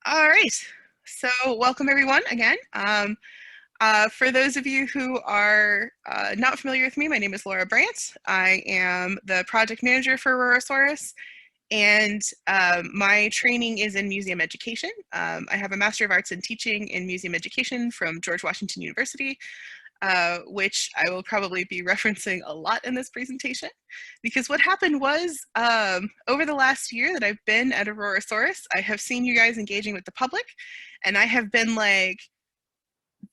All right, so welcome everyone again. For those of you who are not familiar with me, my name is Laura Brandt. I am the project manager for Aurorasaurus, and my training is in museum education. I have a Master of Arts in Teaching in Museum Education from George Washington University, which I will probably be referencing a lot in this presentation, because what happened was over the last year that I've been at Aurorasaurus, I have seen you guys engaging with the public, and I have been like,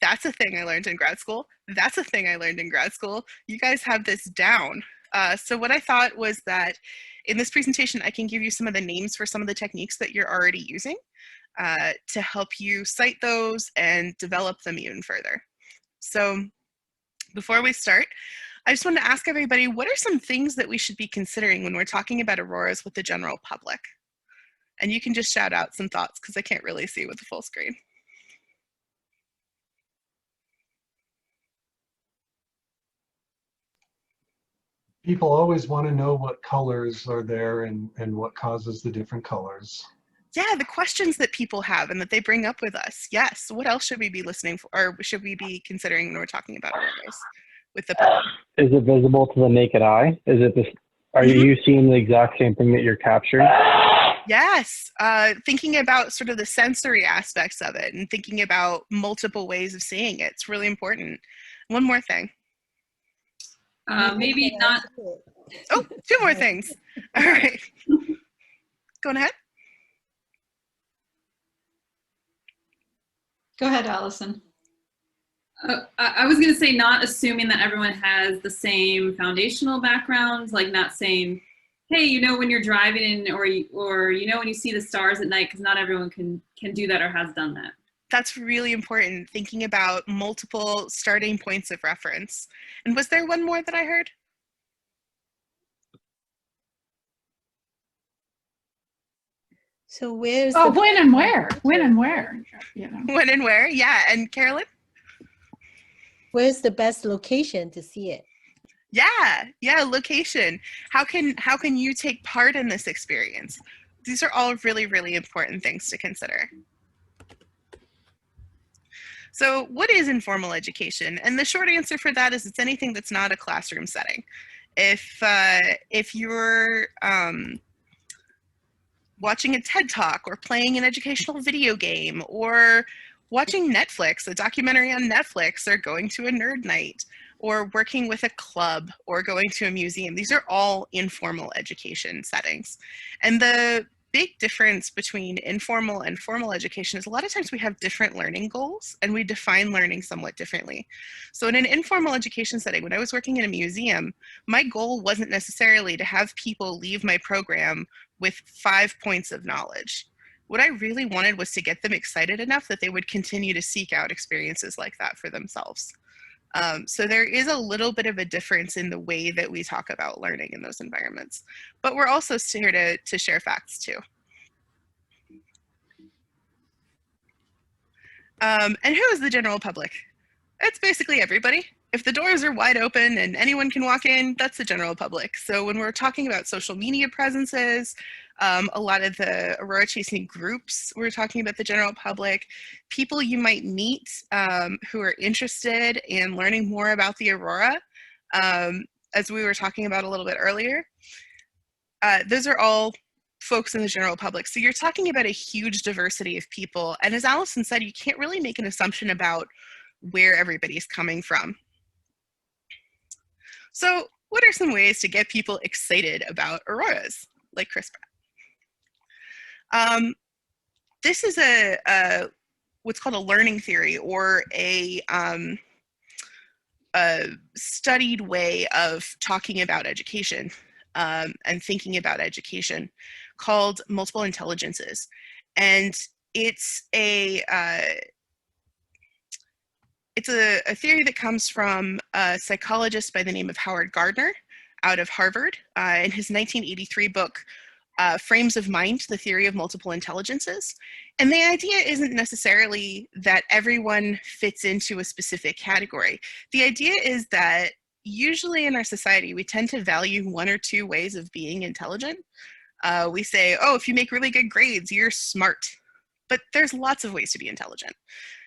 that's a thing I learned in grad school. That's a thing I learned in grad school. You guys have this down. So what I thought was that in this presentation, I can give you some of the names for some of the techniques that you're already using to help you cite those and develop them even further. So before we start, I just want to ask everybody, what are some things that we should be considering when we're talking about auroras with the general public? And you can just shout out some thoughts because I can't really see with the full screen. People always want to know what colors are there and what causes the different colors. Yeah, the questions that people have and that they bring up with us. Yes. What else should we be listening for, or should we be considering when we're talking about auroras with the public? Is it visible to the naked eye? Is it this? Are you seeing the exact same thing that you're capturing? Yes. Thinking about sort of the sensory aspects of it and thinking about multiple ways of seeing it. It's really important. One more thing. Maybe not. Oh, two more things. All right. Go ahead. Go ahead, Allison. I was going to say not assuming that everyone has the same foundational backgrounds, like not saying, hey, you know, when you're driving or you know when you see the stars at night, because not everyone can do that or has done that. That's really important, thinking about multiple starting points of reference. And was there one more that I heard? So where's when and where? When and where? You know. When and where? Yeah. And Carolyn? Where's the best location to see it? Yeah, location. How can you take part in this experience? These are all really, really important things to consider. So what is informal education? And the short answer for that is it's anything that's not a classroom setting. If you're watching a TED Talk or playing an educational video game or watching Netflix, a documentary on Netflix, or going to a nerd night, or working with a club, or going to a museum. These are all informal education settings. And the big difference between informal and formal education is a lot of times we have different learning goals and we define learning somewhat differently. So in an informal education setting, when I was working in a museum, my goal wasn't necessarily to have people leave my program with 5 points of knowledge. What I really wanted was to get them excited enough that they would continue to seek out experiences like that for themselves. So there is a little bit of a difference in the way that we talk about learning in those environments, but we're also here to share facts too. And who is the general public? It's basically everybody. If the doors are wide open and anyone can walk in, that's the general public. So when we're talking about social media presences, a lot of the Aurora chasing groups, we're talking about the general public, people you might meet who are interested in learning more about the Aurora, as we were talking about a little bit earlier. Those are all folks in the general public. So you're talking about a huge diversity of people. And as Allison said, you can't really make an assumption about where everybody's coming from. So what are some ways to get people excited about auroras, like Chris Brandt? This is a what's called a learning theory, or a studied way of talking about education and thinking about education, called multiple intelligences. And it's a theory that comes from a psychologist by the name of Howard Gardner out of Harvard in his 1983 book, Frames of Mind, The Theory of Multiple Intelligences. And the idea isn't necessarily that everyone fits into a specific category. The idea is that usually in our society, we tend to value one or two ways of being intelligent. We say, oh, if you make really good grades, you're smart. but there's lots of ways to be intelligent.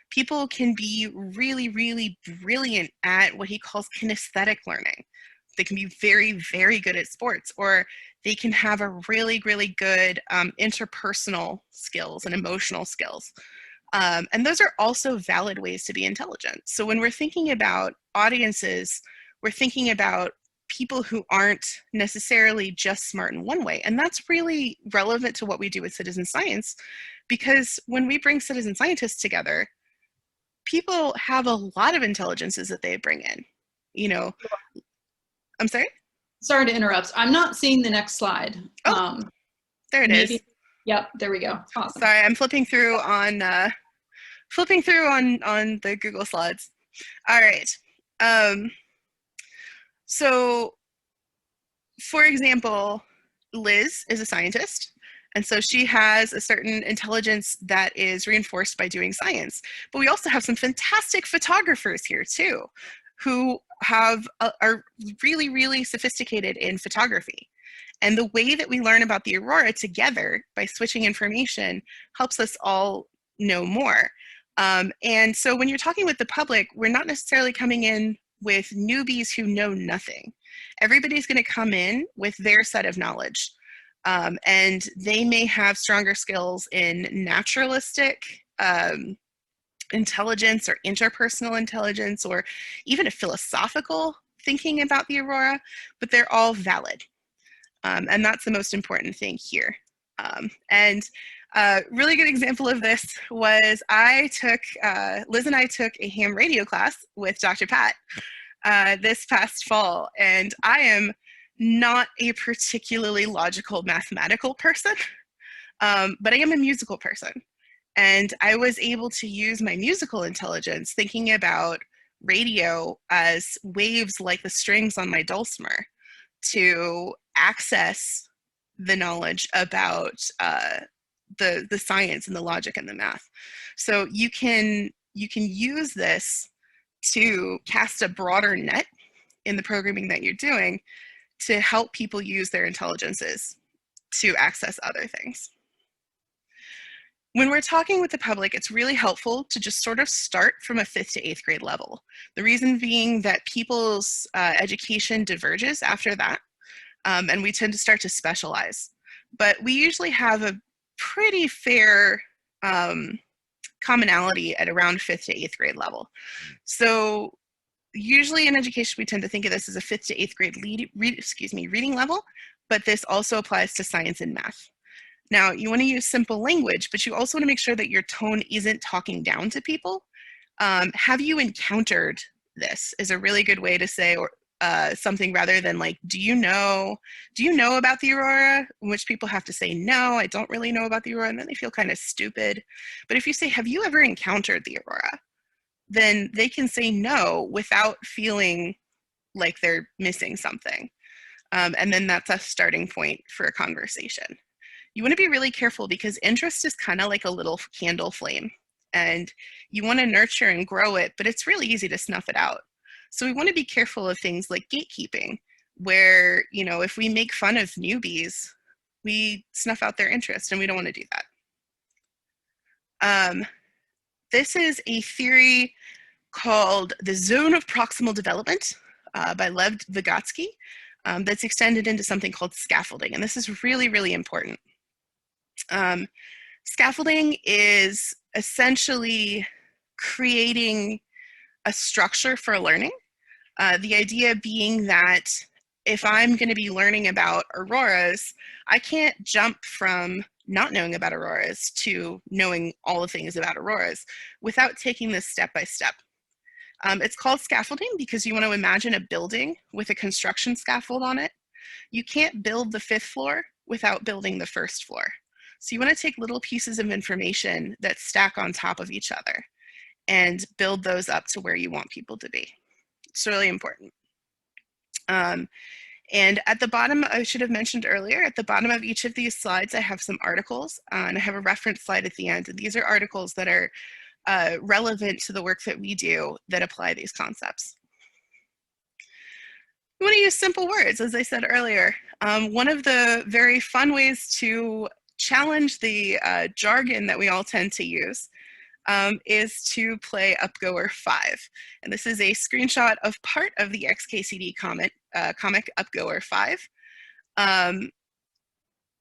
People can be really, really brilliant at what he calls kinesthetic learning. They can be very, very good at sports, or they can have a really, really good interpersonal skills and emotional skills. And those are also valid ways to be intelligent. So when we're thinking about audiences, we're thinking about people who aren't necessarily just smart in one way. And that's really relevant to what we do with citizen science, because when we bring citizen scientists together, people have a lot of intelligences that they bring in. You know, I'm sorry? Sorry to interrupt. I'm not seeing the next slide. Oh, there it is. Yep, there we go. Awesome. Sorry, I'm flipping through on the Google slides. All right. So, for example, Liz is a scientist, and so she has a certain intelligence that is reinforced by doing science. But we also have some fantastic photographers here too, who are really, really sophisticated in photography. And the way that we learn about the aurora together by switching information helps us all know more. And so when you're talking with the public, we're not necessarily coming in with newbies who know nothing. Everybody's going to come in with their set of knowledge. And they may have stronger skills in naturalistic intelligence or interpersonal intelligence, or even a philosophical thinking about the aurora, but they're all valid. And that's the most important thing here. And a really good example of this was Liz and I took a ham radio class with Dr. Pat this past fall, and I am not a particularly logical mathematical person, but I am a musical person. And I was able to use my musical intelligence thinking about radio as waves like the strings on my dulcimer to access the knowledge about the science and the logic and the math. So you can use this to cast a broader net in the programming that you're doing to help people use their intelligences to access other things. When we're talking with the public, it's really helpful to just sort of start from a 5th to 8th grade level. The reason being that people's education diverges after that, and we tend to start to specialize. But we usually have a pretty fair commonality at around 5th to 8th grade level. So usually in education, we tend to think of this as a 5th to 8th grade reading level, but this also applies to science and math. Now, you want to use simple language, but you also want to make sure that your tone isn't talking down to people. Have you encountered this is a really good way to say something, rather than like, do you know about the aurora? In which people have to say, no, I don't really know about the aurora, and then they feel kind of stupid. But if you say, have you ever encountered the aurora? Then they can say no without feeling like they're missing something. And then that's a starting point for a conversation. You want to be really careful, because interest is kind of like a little candle flame, and you want to nurture and grow it, but it's really easy to snuff it out. So we want to be careful of things like gatekeeping, where, you know, if we make fun of newbies, we snuff out their interest, and we don't want to do that. This is a theory called the zone of proximal development by Lev Vygotsky that's extended into something called scaffolding, and this is really, really important. Scaffolding is essentially creating a structure for learning. The idea being that if I'm going to be learning about auroras, I can't jump from not knowing about auroras to knowing all the things about auroras without taking this step by step. It's called scaffolding because you want to imagine a building with a construction scaffold on it. You can't build the 5th floor without building the 1st floor. So you want to take little pieces of information that stack on top of each other and build those up to where you want people to be. It's really important. And at the bottom, I should have mentioned earlier, at the bottom of each of these slides, I have some articles, and I have a reference slide at the end. And these are articles that are relevant to the work that we do that apply these concepts. We want to use simple words, as I said earlier. One of the very fun ways to challenge the jargon that we all tend to use is to play Upgoer 5. And this is a screenshot of part of the XKCD comic Upgoer 5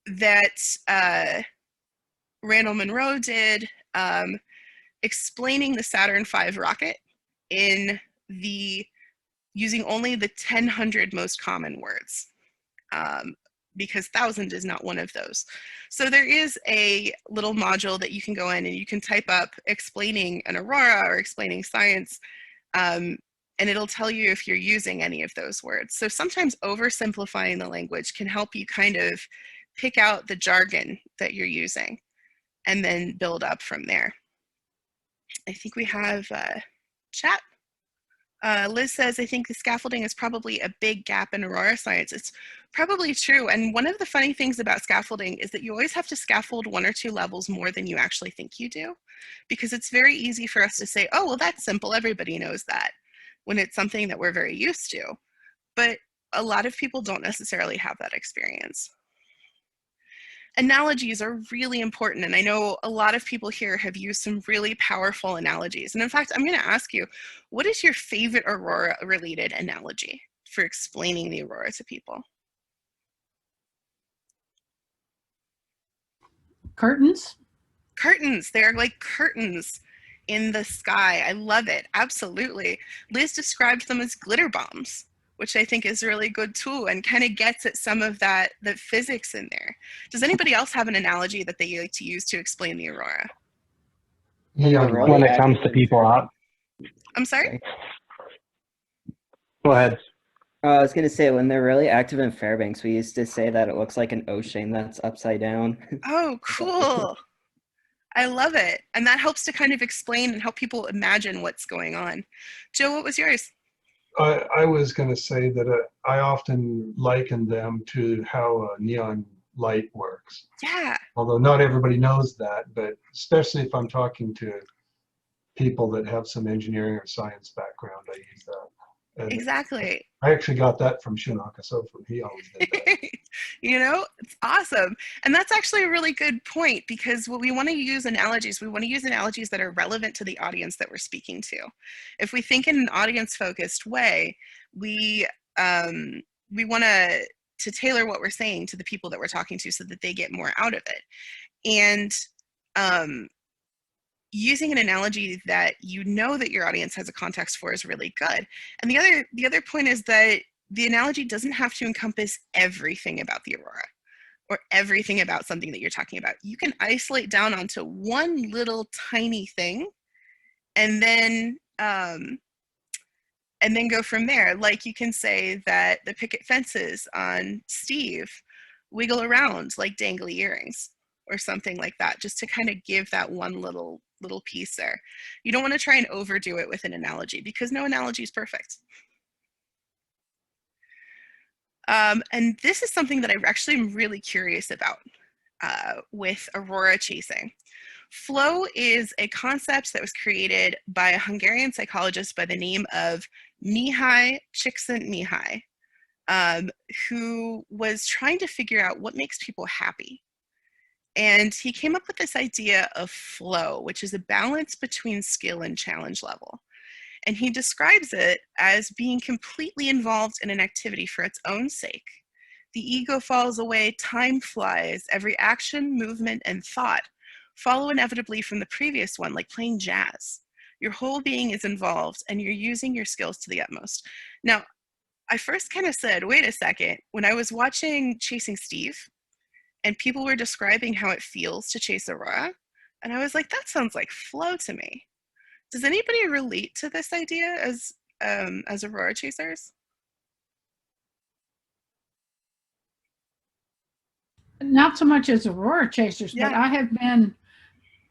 that Randall Munro did, explaining the Saturn V rocket in using only the 1,000 most common words, because 1,000 is not one of those. So there is a little module that you can go in and you can type up explaining an aurora or explaining science, and it'll tell you if you're using any of those words. So sometimes oversimplifying the language can help you kind of pick out the jargon that you're using and then build up from there. I think we have chat. Liz says, I think the scaffolding is probably a big gap in Aurora science. It's probably true. And one of the funny things about scaffolding is that you always have to scaffold 1 or 2 levels more than you actually think you do, because it's very easy for us to say, oh, well, that's simple. Everybody knows that, when it's something that we're very used to. But a lot of people don't necessarily have that experience. Analogies are really important, and I know a lot of people here have used some really powerful analogies. And in fact, I'm going to ask you, what is your favorite Aurora-related analogy for explaining the aurora to people? Curtains. Curtains. They're like curtains in the sky. I love it. Absolutely. Liz described them as glitter bombs, which I think is really good too, and kind of gets at some of the physics in there. Does anybody else have an analogy that they like to use to explain the aurora? Yeah, When it comes to people out. I'm sorry? Go ahead. I was going to say, when they're really active in Fairbanks, we used to say that it looks like an ocean that's upside down. Oh, cool. I love it. And that helps to kind of explain and help people imagine what's going on. Joe, what was yours? I was going to say that I often liken them to how a neon light works. Yeah. Although not everybody knows that, but especially if I'm talking to people that have some engineering or science background, I use that. And exactly. I actually got that from Shinaka Sofa. He always did that. You know, it's awesome. And that's actually a really good point, because what we want to use analogies, we want to use analogies that are relevant to the audience that we're speaking to. If we think in an audience-focused way, we want to tailor what we're saying to the people that we're talking to so that they get more out of it. And using an analogy that you know that your audience has a context for is really good. And the other point is that the analogy doesn't have to encompass everything about the aurora or everything about something that you're talking about. You can isolate down onto one little tiny thing and then go from there. Like you can say that the picket fences on Steve wiggle around like dangly earrings or something like that, just to kind of give that one little piece there. You don't want to try and overdo it with an analogy, because no analogy is perfect. And this is something that I actually am really curious about with aurora chasing. Flow is a concept that was created by a Hungarian psychologist by the name of Mihai Csikszentmihalyi, who was trying to figure out what makes people happy. And he came up with this idea of flow, which is a balance between skill and challenge level. And he describes it as being completely involved in an activity for its own sake. The ego falls away, time flies, every action, movement, and thought follow inevitably from the previous one, like playing jazz. Your whole being is involved, and you're using your skills to the utmost. Now, I first kind of said, wait a second, when I was watching Chasing Steve, and people were describing how it feels to chase aurora, and I was like, that sounds like flow to me. Does anybody relate to this idea as aurora chasers? Not so much as aurora chasers, Yeah. but I have been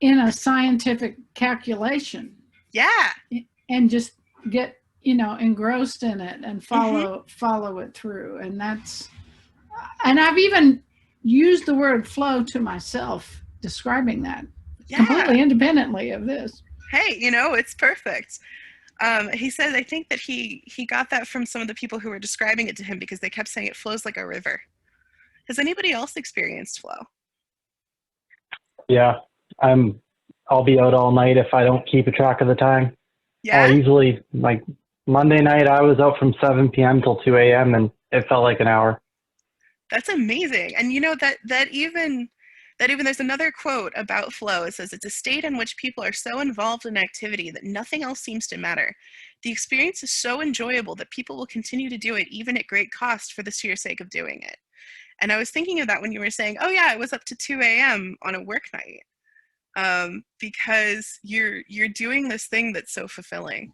in a scientific calculation. Yeah. And just get, engrossed in it and follow it through. And I've even used the word flow to myself describing that, completely independently of this. Hey, it's perfect. He says, I think that he got that from some of the people who were describing it to him, because they kept saying it flows like a river. Has anybody else experienced flow? Yeah, I'll be out all night if I don't keep a track of the time. I'll Yeah, easily, like Monday night, I was out from 7 p.m. till 2 a.m. and it felt like an hour. that's amazing. And that even there's another quote about flow. It says it's a state in which people are so involved in activity that nothing else seems to matter. The experience is so enjoyable that people will continue to do it even at great cost for the sheer sake of doing it. And I was thinking of that when you were saying, "Oh yeah, I was up to 2 a.m. on a work night," because you're doing this thing that's so fulfilling.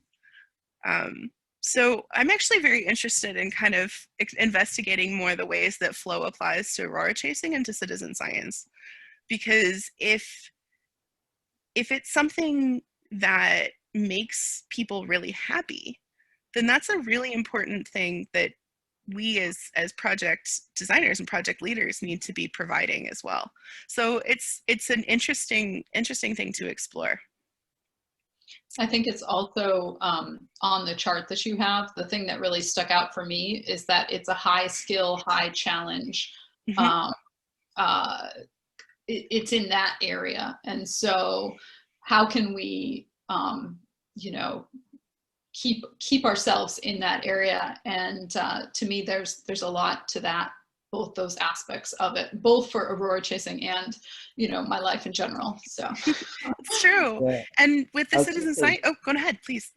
Um, so I'm actually very interested in kind of investigating more the ways that flow applies to aurora chasing and to citizen science, because if it's something that makes people really happy, then that's a really important thing that we as project designers and project leaders need to be providing as well. So it's an interesting thing to explore. I think it's also on the chart that you have, the thing that really stuck out for me is that it's a high skill, high challenge. Mm-hmm. It's in that area. And so how can we, you know, keep ourselves in that area? And to me, there's a lot to that, both those aspects of it, both for aurora chasing and, you know, my life in general. So It's true. Yeah, And with the I was citizen gonna say, science, oh, go ahead, please.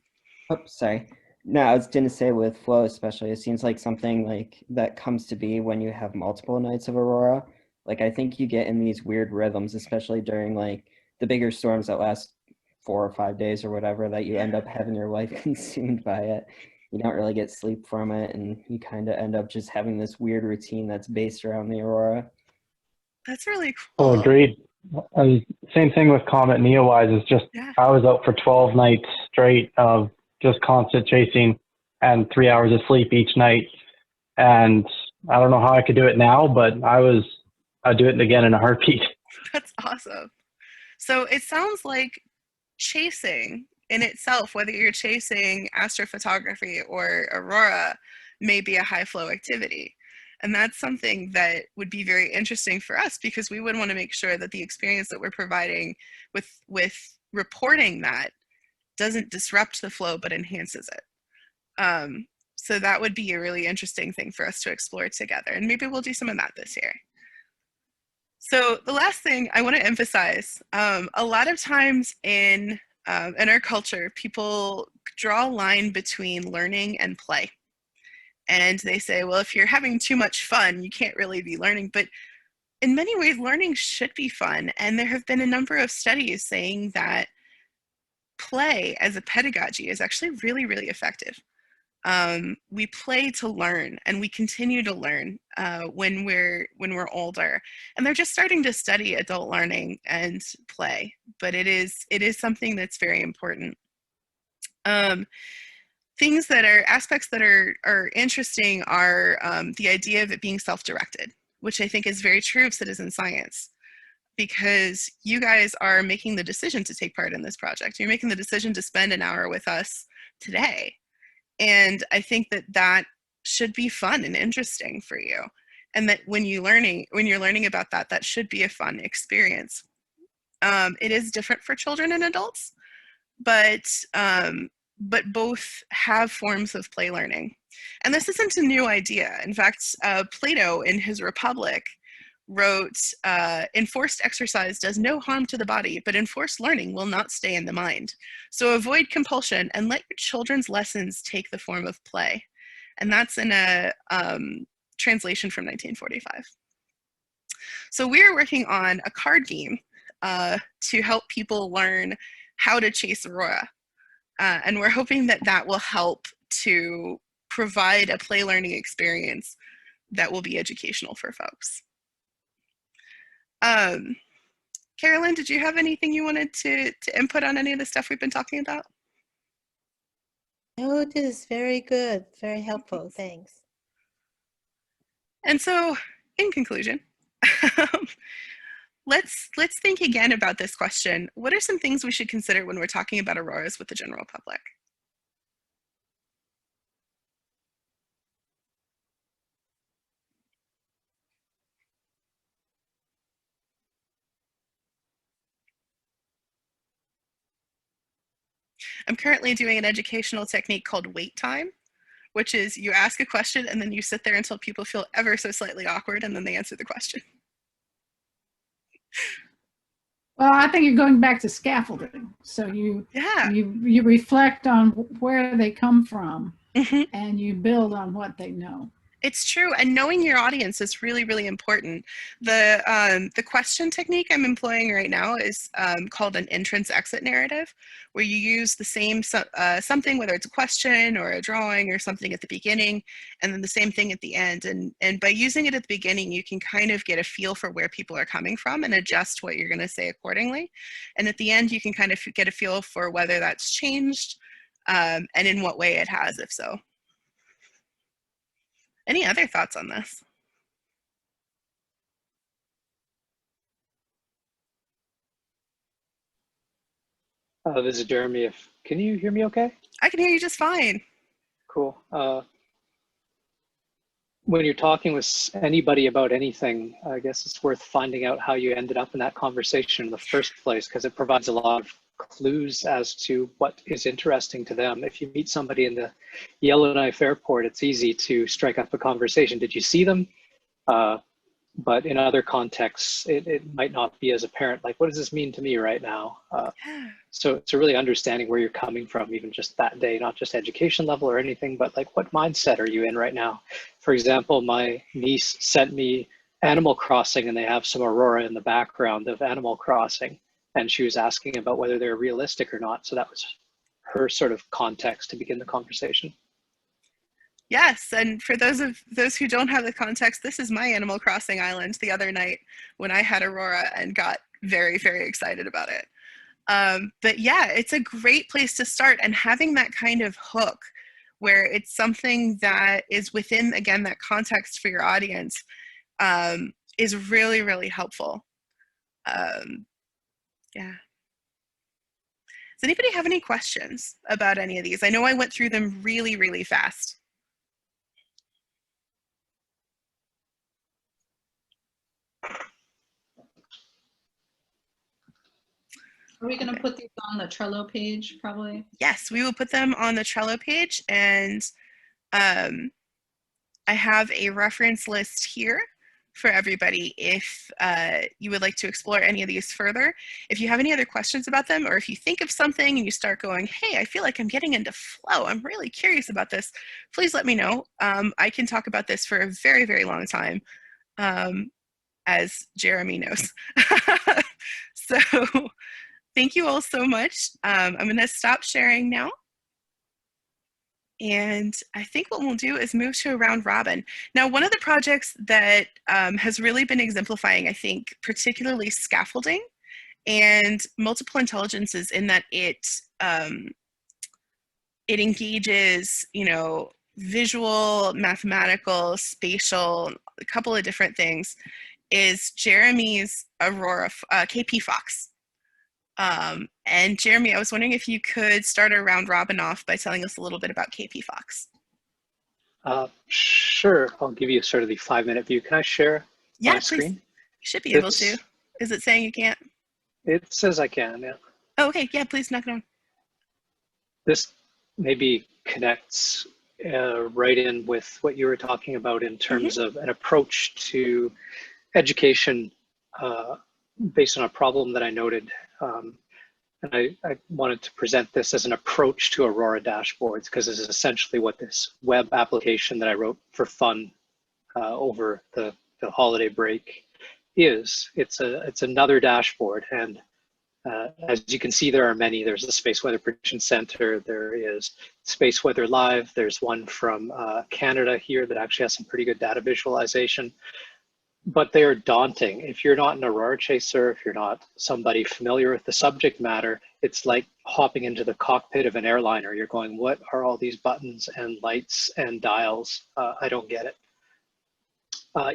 oh, sorry. No, I was gonna say with flow especially, it seems like something like that comes to be when you have multiple nights of aurora. Like I think you get in these weird rhythms, especially during like the bigger storms that last 4 or 5 days or whatever, that you end up having your life consumed by it. You don't really get sleep from it, and you kind of end up just having this weird routine that's based around the aurora. That's really Oh, cool. agreed. And same thing with Comet Neowise is just, Yeah. I was out for 12 nights straight of just constant chasing and 3 hours of sleep each night. And I don't know how I could do it now, but I'd do it again in a heartbeat. That's awesome. So it sounds like chasing in itself, whether you're chasing astrophotography or aurora, may be a high flow activity. And that's something that would be very interesting for us, because we would want to make sure that the experience that we're providing with reporting that doesn't disrupt the flow but enhances it. So that would be a really interesting thing for us to explore together, and maybe we'll do some of that this year. So the last thing I want to emphasize, a lot of times in our culture, people draw a line between learning and play. And they say, well, if you're having too much fun, you can't really be learning. But in many ways, learning should be fun. And there have been a number of studies saying that play as a pedagogy is actually really, really effective. We play to learn, and we continue to learn when we're older. And they're just starting to study adult learning and play, but it is something that's very important. Things that are aspects that are interesting are the idea of it being self-directed, which I think is very true of citizen science, because you guys are making the decision to take part in this project. You're making the decision to spend an hour with us today. And I think that should be fun and interesting for you. And that when you're learning about that, that should be a fun experience. It is different for children and adults, but both have forms of play learning. And this isn't a new idea. In fact, Plato in his Republic wrote, enforced exercise does no harm to the body, but enforced learning will not stay in the mind. So avoid compulsion and let your children's lessons take the form of play. And that's in a translation from 1945. So we're working on a card game to help people learn how to chase aurora. And we're hoping that that will help to provide a play learning experience that will be educational for folks. Carolyn, did you have anything you wanted to input on any of the stuff we've been talking about? Oh, this is very good. Very helpful. Thanks. And so, in conclusion, let's think again about this question. What are some things we should consider when we're talking about auroras with the general public? I'm currently doing an educational technique called wait time, which is you ask a question and then you sit there until people feel ever so slightly awkward and then they answer the question. Well, I think you're going back to scaffolding. So you reflect on where they come from, and you build on what they know. It's true, and knowing your audience is really, really important. The question technique I'm employing right now is called an entrance-exit narrative, where you use the same something, whether it's a question or a drawing or something at the beginning, and then the same thing at the end. And by using it at the beginning, you can kind of get a feel for where people are coming from and adjust what you're going to say accordingly. And at the end, you can kind of get a feel for whether that's changed and in what way it has, if so. Any other thoughts on this? This is Jeremy. Can you hear me okay? I can hear you just fine. Cool. When you're talking with anybody about anything, I guess it's worth finding out how you ended up in that conversation in the first place, because it provides a lot of clues as to what is interesting to them. If you meet somebody in the Yellowknife Airport, it's easy to strike up a conversation. Did you see them? But in other contexts, it might not be as apparent. Like, what does this mean to me right now? So it's really understanding where you're coming from, even just that day, not just education level or anything, but like, what mindset are you in right now? For example, my niece sent me Animal Crossing, and they have some Aurora in the background of Animal Crossing. And she was asking about whether they're realistic or not. So that was her sort of context to begin the conversation. Yes, and for those who don't have the context, this is my Animal Crossing island the other night when I had Aurora and got very, very excited about it. But yeah, it's a great place to start, and having that kind of hook where it's something that is within, again, that context for your audience is really, really helpful. Yeah. Does anybody have any questions about any of these? I know I went through them really, really fast. Are we going to put these on the Trello page, probably? Yes, we will put them on the Trello page, and I have a reference list here for everybody if you would like to explore any of these further. If you have any other questions about them, or if you think of something and you start going, hey, I feel like I'm getting into flow, I'm really curious about this, please let me know. I can talk about this for a very, very long time, as Jeremy knows. So thank you all so much. I'm going to stop sharing now. And I think what we'll do is move to a round robin. Now, one of the projects that has really been exemplifying, I think, particularly scaffolding and multiple intelligences, in that it engages, visual, mathematical, spatial, a couple of different things, is Jeremy's Aurora KP Fox. And Jeremy, I was wondering if you could start a round robin off by telling us a little bit about KP Fox. Sure, I'll give you sort of the 5-minute view. Can I share my screen? You should be able to. Is it saying you can't? It says I can, yeah. Oh, okay, yeah, please knock it on. This maybe connects right in with what you were talking about in terms of an approach to education based on a problem that I noted. And I wanted to present this as an approach to Aurora Dashboards, because this is essentially what this web application that I wrote for fun over the holiday break is. It's another dashboard, and as you can see, there are many. There's the Space Weather Prediction Center, there is Space Weather Live, there's one from Canada here that actually has some pretty good data visualization. But they are daunting. If you're not an Aurora chaser, if you're not somebody familiar with the subject matter, it's like hopping into the cockpit of an airliner. You're going, what are all these buttons and lights and dials? I don't get it.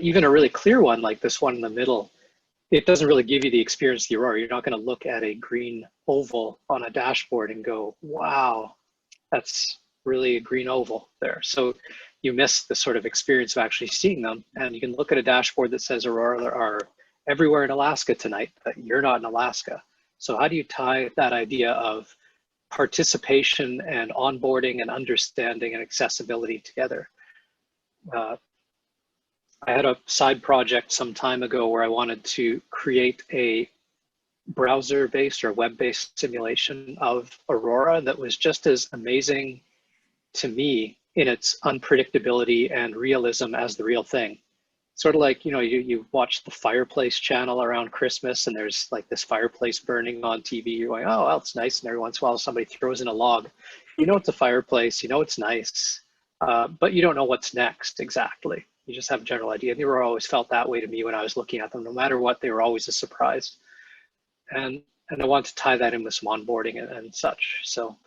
Even a really clear one like this one in the middle, it doesn't really give you the experience of the Aurora. You're not going to look at a green oval on a dashboard and go, wow, that's really a green oval there. So you miss the sort of experience of actually seeing them. And you can look at a dashboard that says Aurora are everywhere in Alaska tonight, but you're not in Alaska. So how do you tie that idea of participation and onboarding and understanding and accessibility together. I had a side project some time ago where I wanted to create a browser-based or web-based simulation of Aurora that was just as amazing to me in its unpredictability and realism as the real thing. Sort of like, you know, you watch the fireplace channel around Christmas and there's like this fireplace burning on TV. You're going, oh, well, it's nice. And every once in a while somebody throws in a log. You know it's a fireplace, you know it's nice, but you don't know what's next exactly. You just have a general idea. And they were always felt that way to me when I was looking at them. No matter what, they were always a surprise. And I want to tie that in with some onboarding and such. So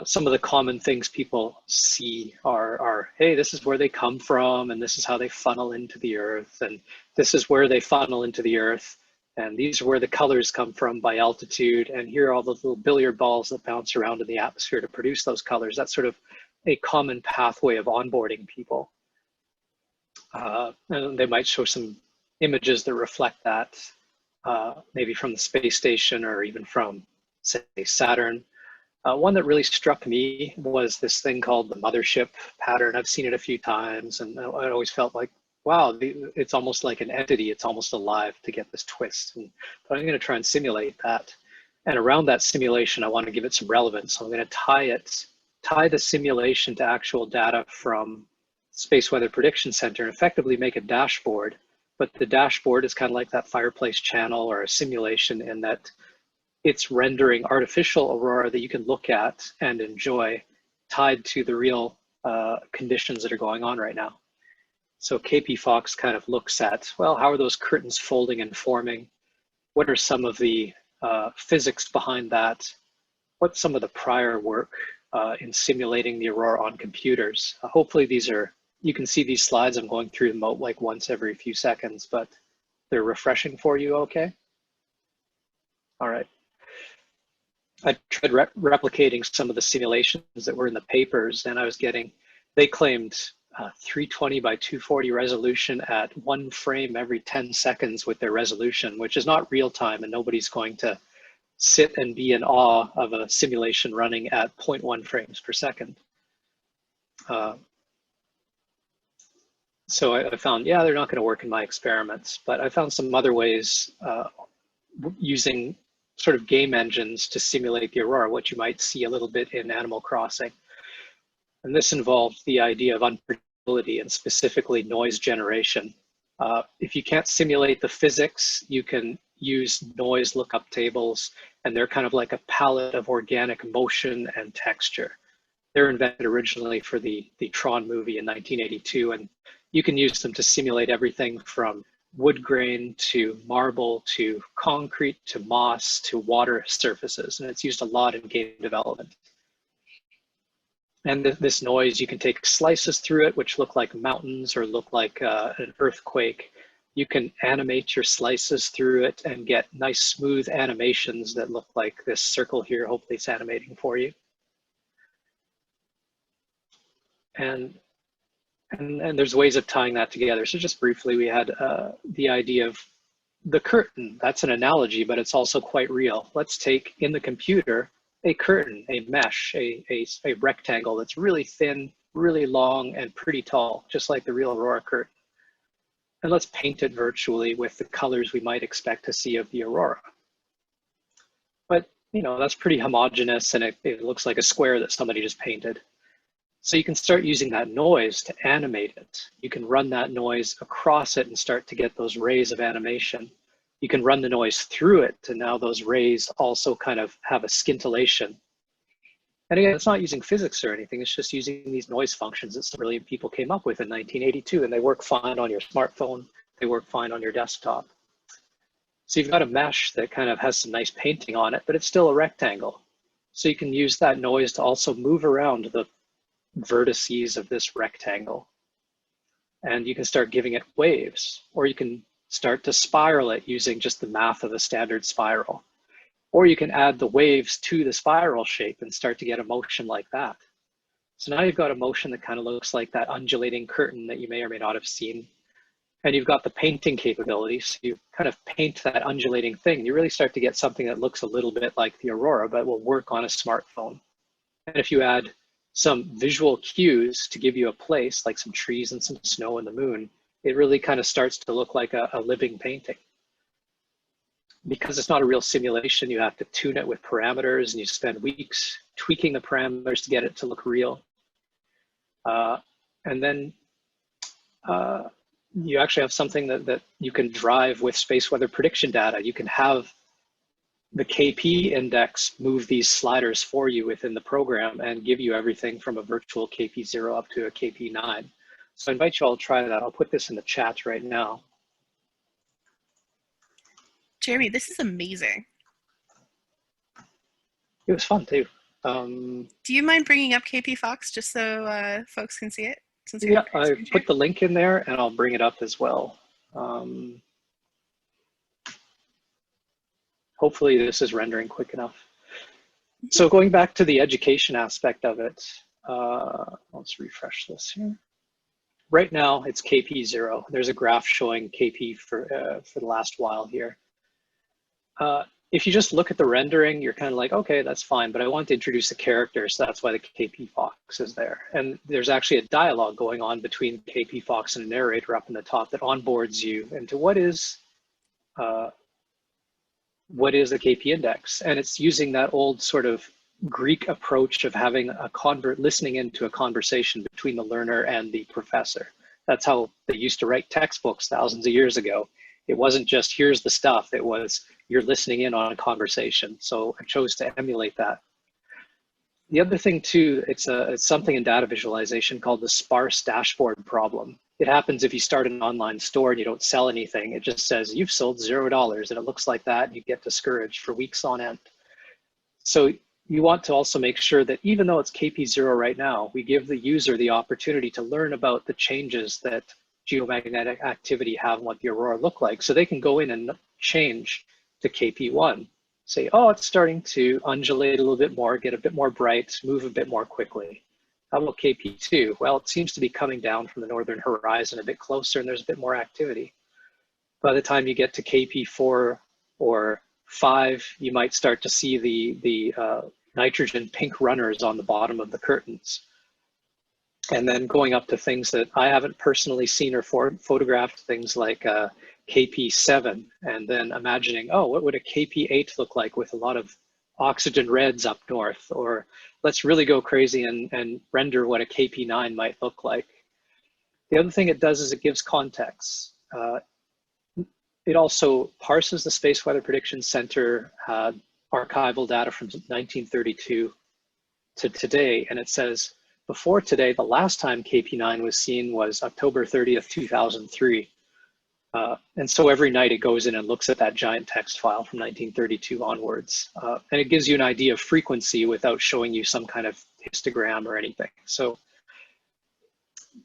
some of the common things people see are, hey, this is where they come from, and this is how they funnel into the earth, and this is where they funnel into the earth, and these are where the colors come from by altitude, and here are all those little billiard balls that bounce around in the atmosphere to produce those colors. That's sort of a common pathway of onboarding people. And they might show some images that reflect that, maybe from the space station or even from, say, Saturn. One that really struck me was this thing called the mothership pattern. I've seen it a few times, and I always felt like, wow, it's almost like an entity. It's almost alive to get this twist. But I'm going to try and simulate that. And around that simulation, I want to give it some relevance. So I'm going to tie the simulation to actual data from Space Weather Prediction Center and effectively make a dashboard. But the dashboard is kind of like that fireplace channel or a simulation in that it's rendering artificial aurora that you can look at and enjoy, tied to the real conditions that are going on right now. So KP Fox kind of looks at, well, how are those curtains folding and forming? What are some of the physics behind that? What's some of the prior work in simulating the aurora on computers? Hopefully these are, you can see these slides. I'm going through them like once every few seconds, but they're refreshing for you, okay? All right. I tried replicating some of the simulations that were in the papers, and I was getting, they claimed 320 by 240 resolution at 1 frame every 10 seconds with their resolution, which is not real time, and nobody's going to sit and be in awe of a simulation running at 0.1 frames per second. So I found, yeah, they're not going to work in my experiments, but I found some other ways using sort of game engines to simulate the aurora, what you might see a little bit in Animal Crossing. And this involved the idea of unpredictability and specifically noise generation. If you can't simulate the physics, you can use noise lookup tables, and they're kind of like a palette of organic motion and texture. They're invented originally for the Tron movie in 1982, and you can use them to simulate everything from wood grain to marble to concrete to moss to water surfaces, and it's used a lot in game development. And this noise, you can take slices through it which look like mountains or look like an earthquake. You can animate your slices through it and get nice smooth animations that look like this circle here. Hopefully it's animating for you. And there's ways of tying that together. So just briefly, we had the idea of the curtain. That's an analogy, but it's also quite real. Let's take in the computer a curtain, a mesh, a rectangle that's really thin, really long, and pretty tall, just like the real aurora curtain. And let's paint it virtually with the colors we might expect to see of the aurora. But, you know, that's pretty homogeneous, and it looks like a square that somebody just painted. So you can start using that noise to animate it. You can run that noise across it and start to get those rays of animation. You can run the noise through it, and now those rays also kind of have a scintillation. And again, it's not using physics or anything, it's just using these noise functions that some brilliant people came up with in 1982, and they work fine on your smartphone, they work fine on your desktop. So you've got a mesh that kind of has some nice painting on it, but it's still a rectangle. So you can use that noise to also move around the vertices of this rectangle. And you can start giving it waves, or you can start to spiral it using just the math of a standard spiral. Or you can add the waves to the spiral shape and start to get a motion like that. So now you've got a motion that kind of looks like that undulating curtain that you may or may not have seen. and you've got the painting capability, so you kind of paint that undulating thing. You really start to get something that looks a little bit like the Aurora, but will work on a smartphone. And if you add some visual cues to give you a place, like some trees and some snow and the moon, it really kind of starts to look like a living painting. Because it's not a real simulation, you have to tune it with parameters, and you spend weeks tweaking the parameters to get it to look real. And then you actually have something that you can drive with space weather prediction data. You can have the KP index move these sliders for you within the program and give you everything from a virtual KP0 up to a KP9. So I invite you all to try that. I'll put this in the chat right now. Jeremy, this is amazing. It was fun too. Do you mind bringing up KP Fox just so folks can see it? Yeah, I put the link in there, and I'll bring it up as well. Hopefully this is rendering quick enough. So going back to the education aspect of it, let's refresh this here. Right now it's KP0. There's a graph showing KP for the last while here. If you just look at the rendering, you're kind of like, okay, that's fine, but I want to introduce the characters, so that's why the KP Fox is there. And there's actually a dialogue going on between KP Fox and a narrator up in the top that onboards you into what is a KP index. And it's using that old sort of Greek approach of having listening into a conversation between the learner and the professor. That's how they used to write textbooks thousands of years ago. It wasn't just, here's the stuff, it was, you're listening in on a conversation. So I chose to emulate that. The other thing too, it's something in data visualization called the sparse dashboard problem. It happens if you start an online store and you don't sell anything. It just says, you've sold $0, and it looks like that, and you get discouraged for weeks on end. So you want to also make sure that even though it's KP0 right now, we give the user the opportunity to learn about the changes that geomagnetic activity have and what the aurora look like, so they can go in and change to KP1. Say, oh, it's starting to undulate a little bit more, get a bit more bright, move a bit more quickly. How about KP2? Well, it seems to be coming down from the northern horizon a bit closer, and there's a bit more activity. By the time you get to KP4 or 5, you might start to see the nitrogen pink runners on the bottom of the curtains. And then going up to things that I haven't personally seen or photographed, things like KP7, and then imagining, oh, what would a KP8 look like with a lot of oxygen reds up north? Or let's really go crazy and render what a KP9 might look like. The other thing it does is it gives context. It also parses the Space Weather Prediction Center archival data from 1932 to today, and it says, before today, the last time KP9 was seen was October 30th, 2003. And so every night it goes in and looks at that giant text file from 1932 onwards. And it gives you an idea of frequency without showing you some kind of histogram or anything. So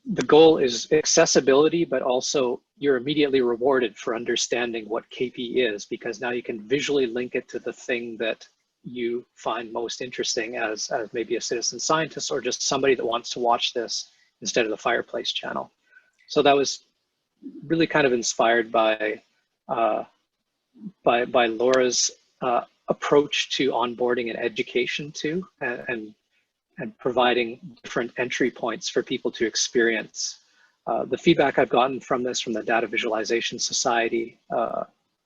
the goal is accessibility, but also you're immediately rewarded for understanding what KP is, because now you can visually link it to the thing that you find most interesting as maybe a citizen scientist or just somebody that wants to watch this instead of the fireplace channel. So that was really kind of inspired by Laura's approach to onboarding and education too, and providing different entry points for people to experience. The feedback I've gotten from this from the Data Visualization Society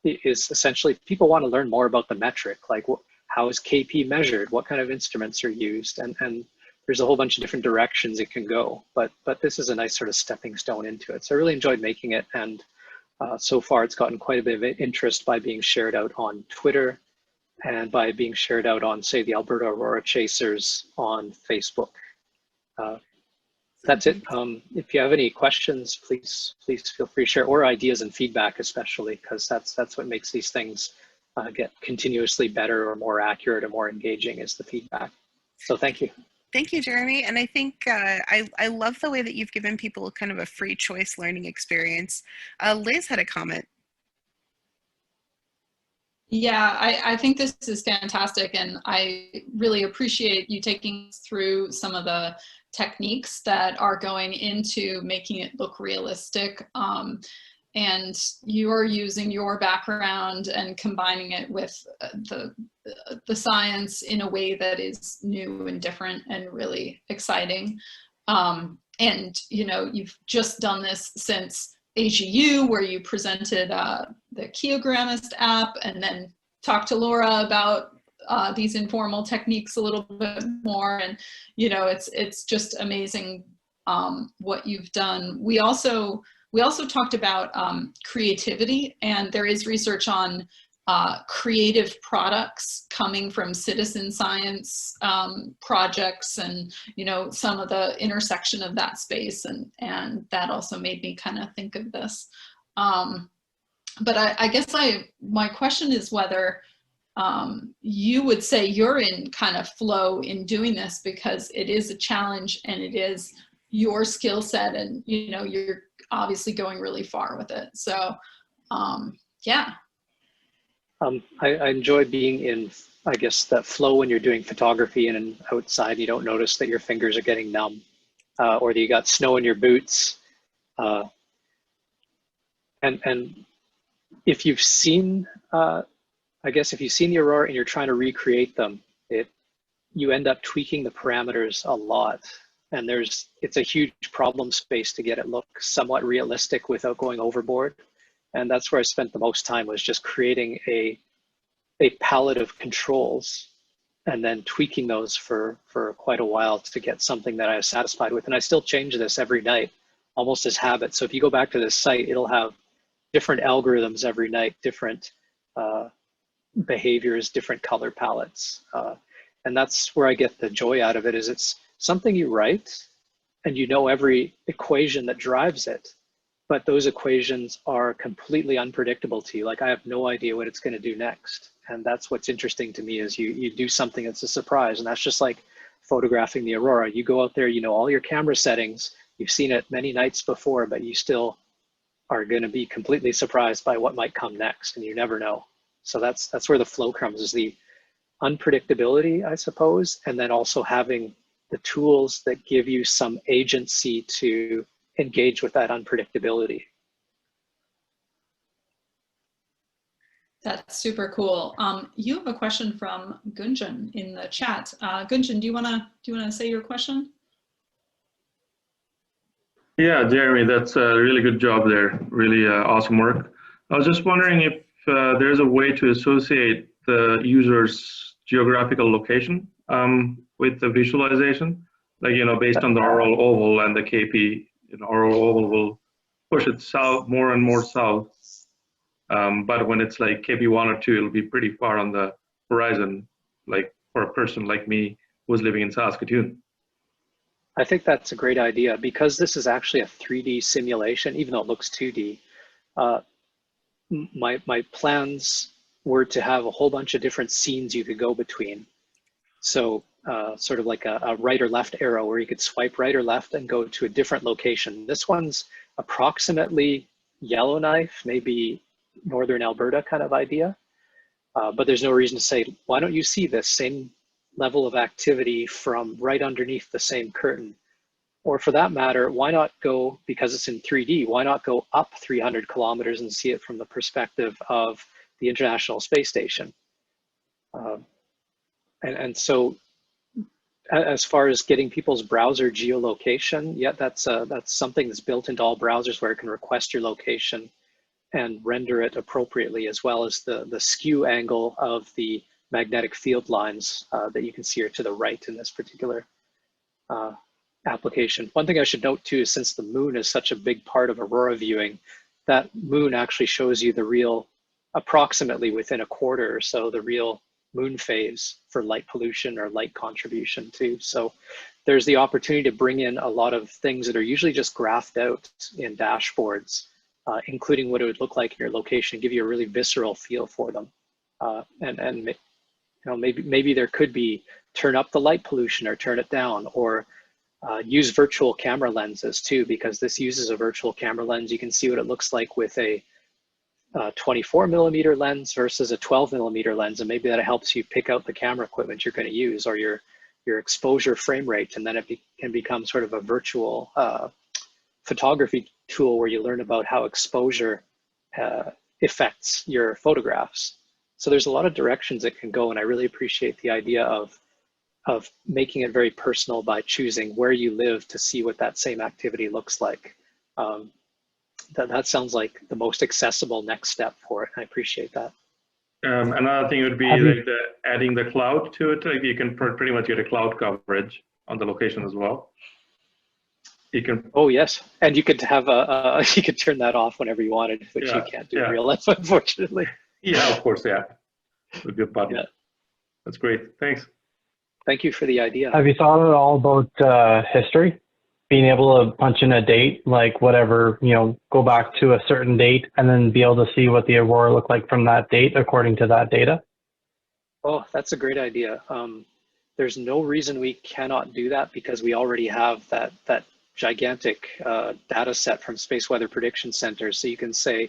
is essentially people want to learn more about the metric, like how is KP measured, what kind of instruments are used, and there's a whole bunch of different directions it can go, but this is a nice sort of stepping stone into it. So I really enjoyed making it, and so far it's gotten quite a bit of interest by being shared out on Twitter and by being shared out on, say, the Alberta Aurora Chasers on Facebook. That's it. If you have any questions, please feel free to share, or ideas and feedback especially, because that's what makes these things get continuously better or more accurate or more engaging, is the feedback. So thank you. Thank you, Jeremy. And I think I love the way that you've given people kind of a free choice learning experience. Liz had a comment. Yeah, I think this is fantastic, and I really appreciate you taking us through some of the techniques that are going into making it look realistic. and you're using your background and combining it with the science in a way that is new and different and really exciting. And you know, you've just done this since AGU, where you presented the Keogramist app, and then talked to Laura about these informal techniques a little bit more. And you know, it's just amazing what you've done. We also talked about creativity, and there is research on creative products coming from citizen science projects, and you know, some of the intersection of that space, and that also made me kind of think of this. But I guess my question is whether you would say you're in kind of flow in doing this, because it is a challenge and it is your skill set, and you know, you're obviously going really far with it. So yeah. I enjoy being in, I guess, that flow when you're doing photography and outside. You don't notice that your fingers are getting numb, or that you got snow in your boots. And if you've seen, I guess if you've seen the aurora and you're trying to recreate them, you end up tweaking the parameters a lot. And it's a huge problem space to get it look somewhat realistic without going overboard. And that's where I spent the most time, was just creating a palette of controls and then tweaking those for quite a while to get something that I was satisfied with. And I still change this every night, almost as habit. So if you go back to this site, it'll have different algorithms every night, different behaviors, different color palettes. And that's where I get the joy out of it, is it's something you write and you know every equation that drives it. But those equations are completely unpredictable to you. Like, I have no idea what it's going to do next. And that's what's interesting to me, is you do something that's a surprise. And that's just like photographing the aurora. You go out there, you know all your camera settings, you've seen it many nights before, but you still are going to be completely surprised by what might come next, and you never know. So that's where the flow comes, is the unpredictability, I suppose, and then also having the tools that give you some agency to engage with that unpredictability. That's super cool. You have a question from Gunjan in the chat. Gunjan, do you wanna say your question? Yeah, Jeremy, that's a really good job there. Really awesome work. I was just wondering if there's a way to associate the user's geographical location with the visualization, like, you know, based on the auroral oval and the KP. You know, auroral oval will push it south, more and more south. But when it's like KP1 or 2, it'll be pretty far on the horizon, like for a person like me who's living in Saskatoon. I think that's a great idea, because this is actually a 3D simulation, even though it looks 2D. My plans were to have a whole bunch of different scenes you could go between. So sort of like a right or left arrow, where you could swipe right or left and go to a different location. This one's approximately Yellowknife, maybe northern Alberta kind of idea. But there's no reason to say, why don't you see this same level of activity from right underneath the same curtain? Or for that matter, why not go, because it's in 3D, why not go up 300 kilometers and see it from the perspective of the International Space Station? And so as far as getting people's browser geolocation, yeah, that's something that's built into all browsers, where it can request your location and render it appropriately, as well as the skew angle of the magnetic field lines that you can see are to the right in this particular application. One thing I should note too is, since the moon is such a big part of aurora viewing, that moon actually shows you the real, approximately within a quarter or so, the real moon phase for light pollution or light contribution too. So there's the opportunity to bring in a lot of things that are usually just graphed out in dashboards, including what it would look like in your location, give you a really visceral feel for them. And you know, maybe there could be turn up the light pollution or turn it down, or use virtual camera lenses too, because this uses a virtual camera lens. You can see what it looks like with a 24 millimeter lens versus a 12 millimeter lens, and maybe that helps you pick out the camera equipment you're going to use, or your exposure frame rate, and then it can become sort of a virtual photography tool where you learn about how exposure affects your photographs. So there's a lot of directions it can go, and I really appreciate the idea of making it very personal by choosing where you live to see what that same activity looks like. That sounds like the most accessible next step for it. I appreciate that. Another thing would be like adding the cloud to it. Like you can pretty much get a cloud coverage on the location as well. You can. Oh yes, and you could have you could turn that off whenever you wanted, which you can't do in real life, unfortunately. Yeah, of course, yeah. A good button. Yeah. That's great. Thanks. Thank you for the idea. Have you thought at all about history? Being able to punch in a date, like whatever, go back to a certain date and then be able to see what the aurora looked like from that date according to that data? Oh, that's a great idea. There's no reason we cannot do that because we already have that gigantic data set from Space Weather Prediction Center. So you can say,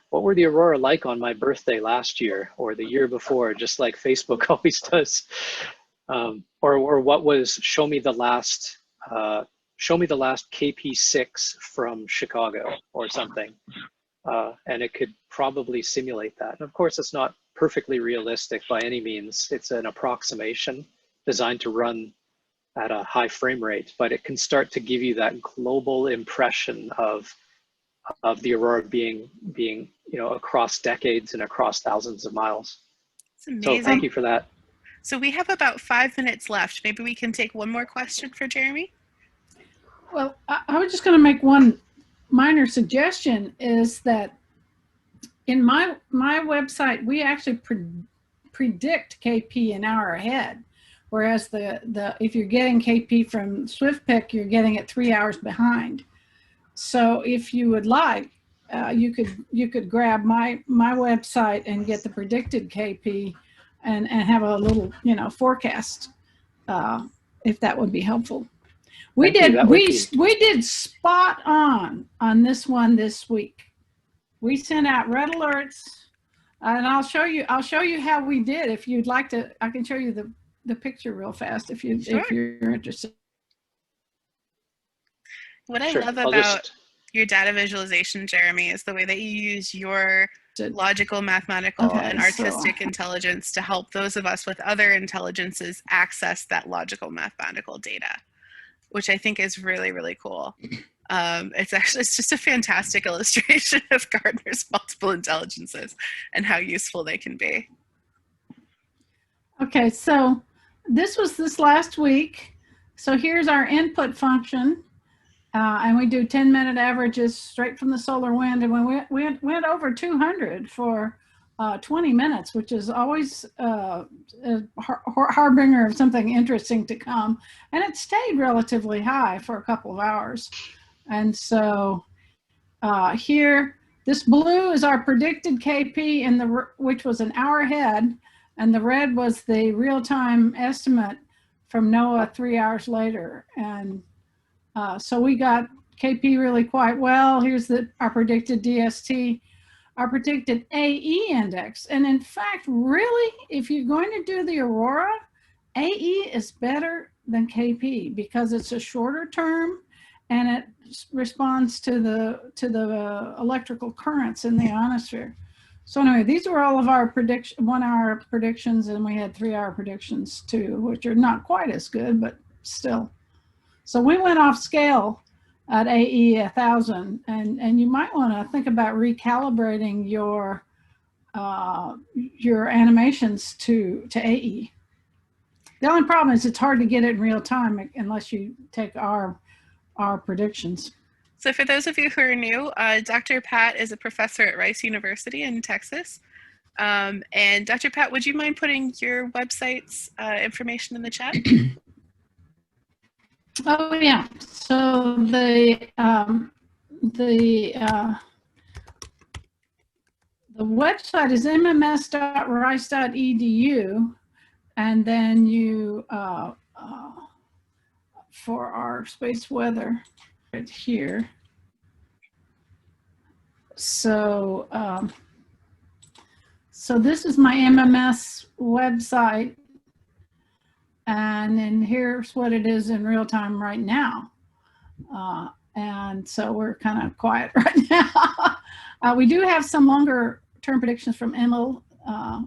what were the aurora like on my birthday last year or the year before, just like Facebook always does. Or what was, show me the last KP6 from Chicago or something. And it could probably simulate that. And of course, it's not perfectly realistic by any means. It's an approximation designed to run at a high frame rate, but it can start to give you that global impression of the aurora being across decades and across thousands of miles. It's amazing. So thank you for that. So we have about 5 minutes left. Maybe we can take one more question for Jeremy. Well, I was just going to make one minor suggestion, is that in my website, we actually predict KP an hour ahead. Whereas if you're getting KP from SwiftPick, you're getting it 3 hours behind. So if you would like, you could grab my website and get the predicted KP and have a little forecast, if that would be helpful. We did spot on this one this week. We sent out red alerts, and I'll show you how we did. If you'd like to, I can show you the picture real fast if you're interested. What I love about your data visualization, Jeremy, is the way that you use your logical, mathematical, and artistic intelligence to help those of us with other intelligences access that logical, mathematical data, which I think is really, really cool. It's just a fantastic illustration of Gardner's multiple intelligences and how useful they can be. Okay, so this was this last week. So here's our input function. And we do 10-minute averages straight from the solar wind. And we went over 200 for 20 minutes, which is always a harbinger of something interesting to come. And it stayed relatively high for a couple of hours. And so here, this blue is our predicted KP, which was an hour ahead. And the red was the real-time estimate from NOAA 3 hours later. And so we got KP really quite well. Here's our predicted DST, our predicted AE index. And in fact, really, if you're going to do the aurora, AE is better than KP because it's a shorter term and it responds to the electrical currents in the ionosphere. So anyway, these were all of our 1 hour predictions, and we had 3 hour predictions too, which are not quite as good, but still. So we went off scale at AE 1000, and you might want to think about recalibrating your animations to AE. The only problem is it's hard to get it in real time unless you take our predictions. So for those of you who are new, Dr. Pat is a professor at Rice University in Texas. And Dr. Pat, would you mind putting your website's information in the chat? Oh yeah. So the website is mms.rice.edu, and then you for our space weather right here. So so this is my MMS website. And then here's what it is in real time right now. And so we're kind of quiet right now. We do have some longer term predictions from Enel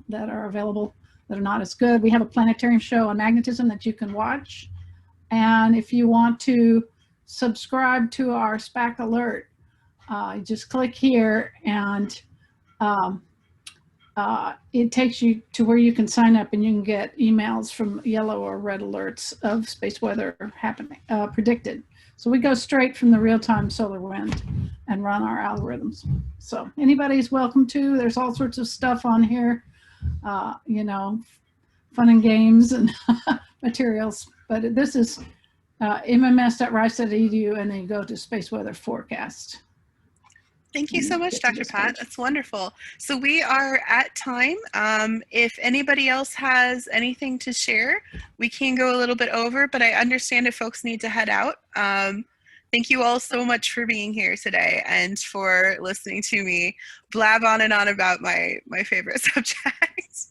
that are available that are not as good. We have a planetarium show on magnetism that you can watch. And if you want to subscribe to our SPAC alert, just click here and it takes you to where you can sign up and you can get emails from yellow or red alerts of space weather happening, predicted. So we go straight from the real-time solar wind and run our algorithms. So anybody's welcome to. There's all sorts of stuff on here, you know, fun and games and materials. But this is mms.rice.edu, and then you go to space weather forecast. Thank you so much, Dr. Pat. That's wonderful. So we are at time. If anybody else has anything to share, we can go a little bit over, but I understand if folks need to head out. Thank you all so much for being here today and for listening to me blab on and on about my favorite subjects.